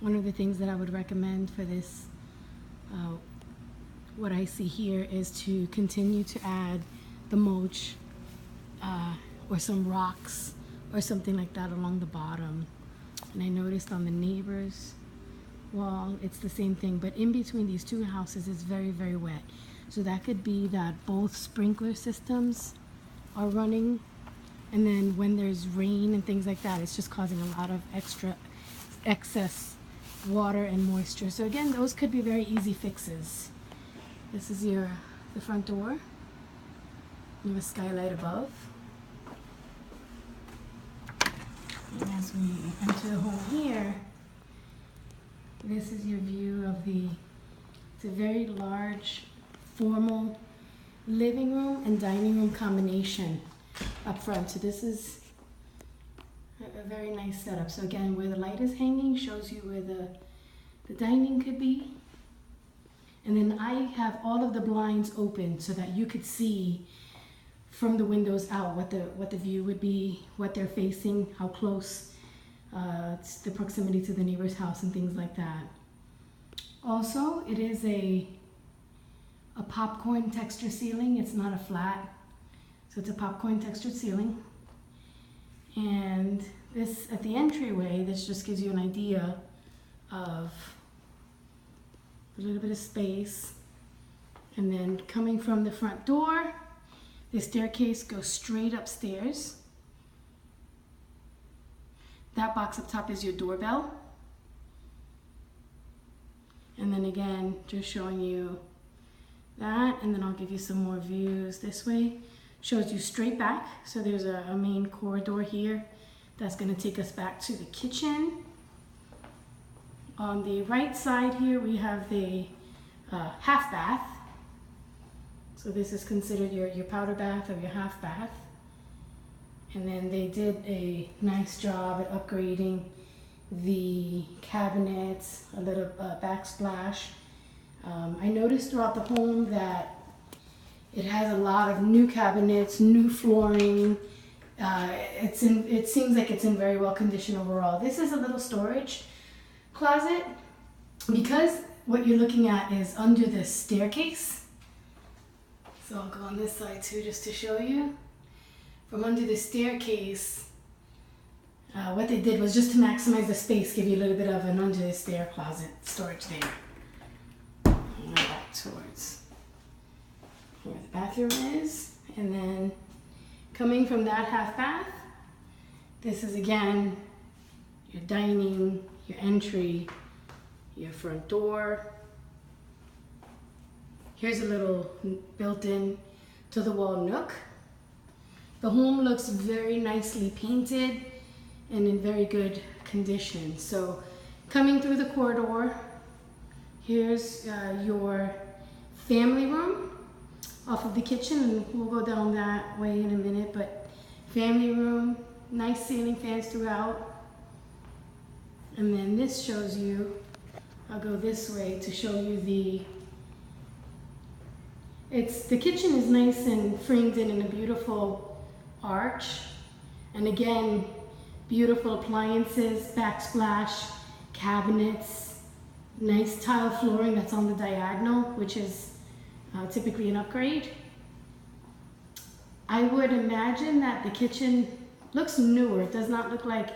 one of the things that I would recommend for this, what I see here, is to continue to add the mulch or some rocks or something like that along the bottom. And I noticed on the neighbor's wall, it's the same thing, but in between these two houses it's very, very wet. So that could be that both sprinkler systems are running, and then when there's rain and things like that, it's just causing a lot of excess water and moisture. So again, those could be very easy fixes. This is the front door. You have a skylight above. And as we enter the home here, this is your view of it's a very large, formal living room and dining room combination up front. So this is a very nice setup. So again, where the light is hanging shows you where the dining could be. And then I have all of the blinds open so that you could see from the windows out what the view would be, what they're facing, how close, the proximity to the neighbor's house and things like that. Also, it is a popcorn texture ceiling. It's not a flat, so it's a popcorn textured ceiling. And this, at the entryway, this just gives you an idea of a little bit of space. And then coming from the front door, the staircase goes straight upstairs. That box up top is your doorbell. And then again, just showing you that, and then I'll give you some more views this way. Shows you straight back, so there's a main corridor here that's going to take us back to the kitchen. On the right side here, we have the half bath. So this is considered your powder bath or your half bath. And then they did a nice job at upgrading the cabinets, a little backsplash. I noticed throughout the home that it has a lot of new cabinets, new flooring. It seems like it's in very well condition overall. This is a little storage closet, because what you're looking at is under the staircase. So I'll go on this side too, just to show you. From under the staircase, what they did was just to maximize the space, give you a little bit of an under the stair closet storage there. And back towards where the bathroom is. And then coming from that half bath, this is again your dining, your entry, your front door. Here's a little built-in to the wall nook. The home looks very nicely painted and in very good condition. So coming through the corridor, here's your family room off of the kitchen, and we'll go down that way in a minute, but family room, nice ceiling fans throughout. And then this shows you, I'll go this way to show you the kitchen is nice and framed in a beautiful arch. And again, beautiful appliances, backsplash, cabinets, nice tile flooring that's on the diagonal, which is typically an upgrade. I would imagine that the kitchen looks newer. It does not look like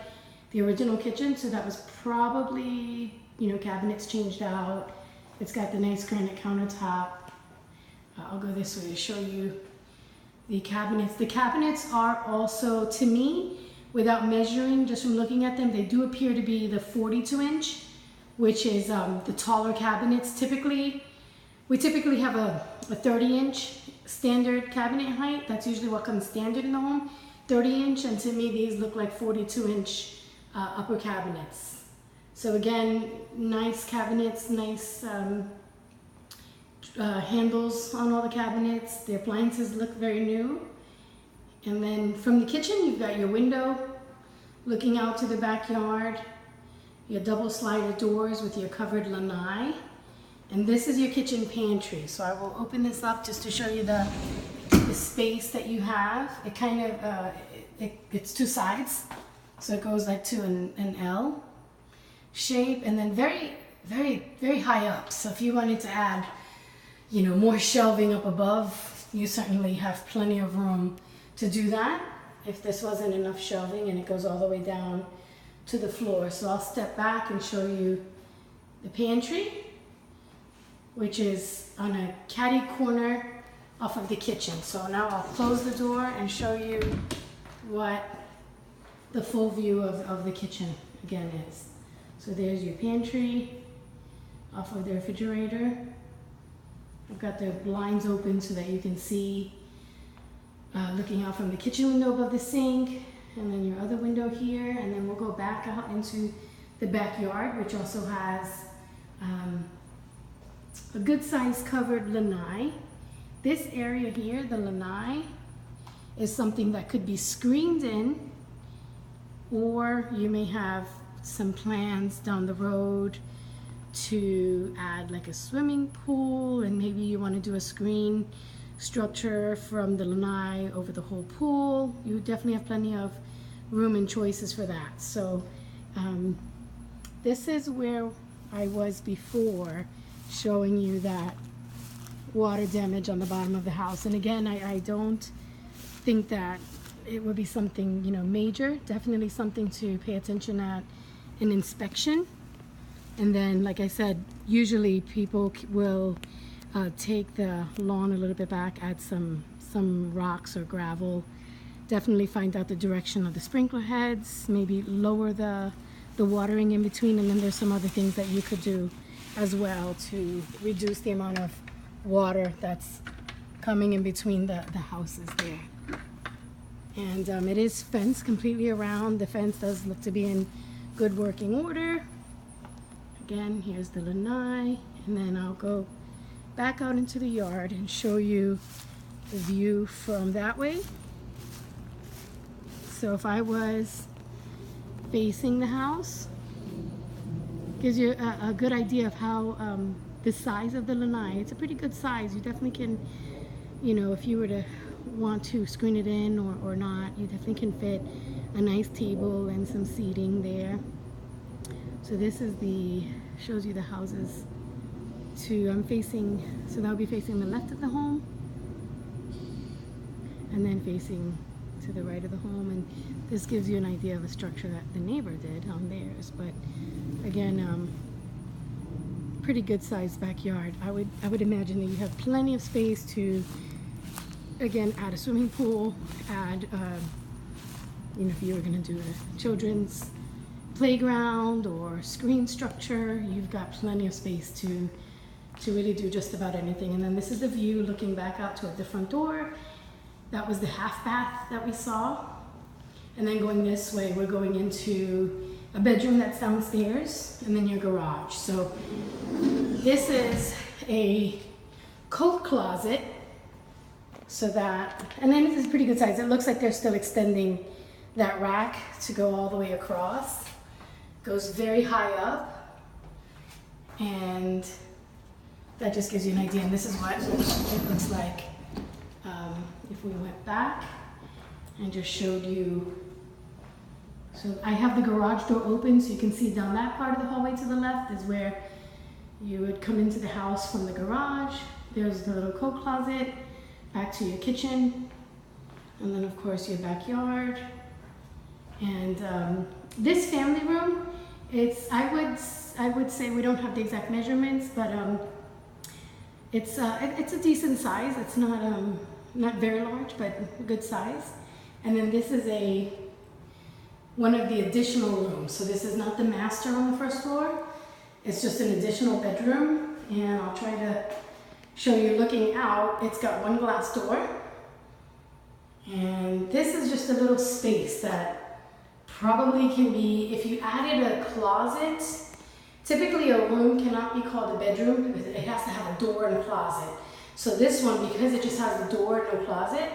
the original kitchen, so that was probably, cabinets changed out. It's got the nice granite countertop. I'll go this way to show you the cabinets. The cabinets are also, to me, without measuring, just from looking at them, they do appear to be the 42-inch, which is the taller cabinets. We typically have a 30-inch standard cabinet height. That's usually what comes standard in the home, 30-inch, and to me these look like 42-inch upper cabinets. So again, nice cabinets, nice handles on all the cabinets. The appliances look very new. And then from the kitchen, you've got your window looking out to the backyard, your double slider doors with your covered lanai. And this is your kitchen pantry. So I will open this up just to show you the space that you have. It kind of, it's two sides. So it goes like to an L. shape, and then very high up. So if you wanted to add, you know, more shelving up above, you certainly have plenty of room to do that if this wasn't enough shelving, and it goes all the way down to the floor. So I'll step back and show you the pantry, which is on a catty corner off of the kitchen. So now I'll close the door and show you what the full view of the kitchen again is. So there's your pantry off of the refrigerator. I've got the blinds open so that you can see looking out from the kitchen window above the sink, and then your other window here, and then we'll go back out into the backyard, which also has a good size covered lanai. This area here, the lanai, is something that could be screened in, or you may have some plans down the road to add like a swimming pool, and maybe you want to do a screen structure from the lanai over the whole pool. You definitely have plenty of room and choices for that. So this is where I was before, showing you that water damage on the bottom of the house. And again, I don't think that it would be something, you know, major. Definitely something to pay attention at an inspection. And then, like I said, usually people will take the lawn a little bit back, add some rocks or gravel, definitely find out the direction of the sprinkler heads, maybe lower the watering in between, and then there's some other things that you could do as well to reduce the amount of water that's coming in between the houses there. And it is fenced completely around. The fence does look to be in good working order. Again, here's the lanai, and then I'll go back out into the yard and show you the view from that way. So if I was facing the house, gives you a good idea of how the size of the lanai. It's a pretty good size. You definitely can, you know, if you were to want to screen it in or not, you definitely can fit a nice table and some seating there. So this is shows you the houses I'm facing, so that'll be facing the left of the home, and then facing to the right of the home. And this gives you an idea of a structure that the neighbor did on theirs. But again, pretty good sized backyard. I would imagine that you have plenty of space to, again, add a swimming pool, add, you know, if you were going to do a children's playground or screen structure, you've got plenty of space to really do just about anything. And then this is the view looking back out toward the front door. That was the half bath that we saw. And then going this way, we're going into a bedroom that's downstairs, and then your garage. So this is a coat closet, so that, and then this is pretty good size. It looks like they're still extending that rack to go all the way across. Goes very high up, and that just gives you an idea. And this is what it looks like if we went back and just showed you. So I have the garage door open, so you can see down that part of the hallway to the left is where you would come into the house from the garage. There's the little coat closet, back to your kitchen, and then of course your backyard. And this family room, I would say, we don't have the exact measurements, but it's a decent size. It's not very large, but a good size. And then this is one of the additional rooms. So this is not the master on the first floor. It's just an additional bedroom. And I'll try to show you looking out. It's got one glass door. And this is just a little space that probably can be, if you added a closet, typically a room cannot be called a bedroom because it has to have a door and a closet. So this one, because it just has a door and no closet,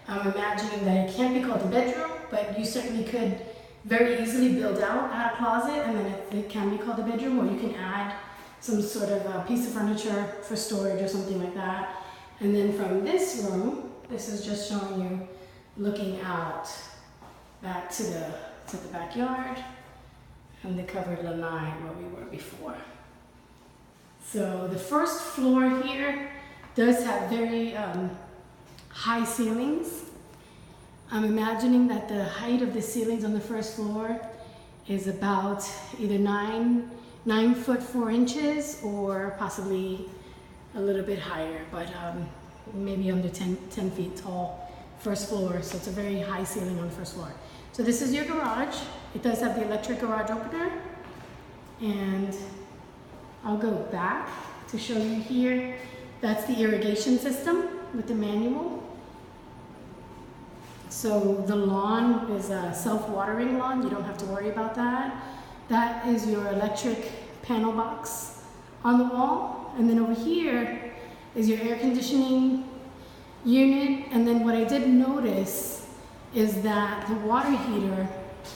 I'm imagining that it can't be called a bedroom, but you certainly could very easily build out, add a closet, and then it can be called a bedroom, or you can add some sort of a piece of furniture for storage or something like that. And then from this room, this is just showing you looking out back to the backyard. and the covered lanai where we were before. So the first floor here does have very high ceilings. I'm imagining that the height of the ceilings on the first floor is about either 9 foot 4 inches or possibly a little bit higher, but maybe under 10 feet tall first floor. So it's a very high ceiling on the first floor. So this is your garage. It does have the electric garage opener, and I'll go back to show you here. That's the irrigation system with the manual. So the lawn is a self-watering lawn. You don't have to worry about that. That is your electric panel box on the wall. And then over here is your air conditioning unit. And then what I did notice is that the water heater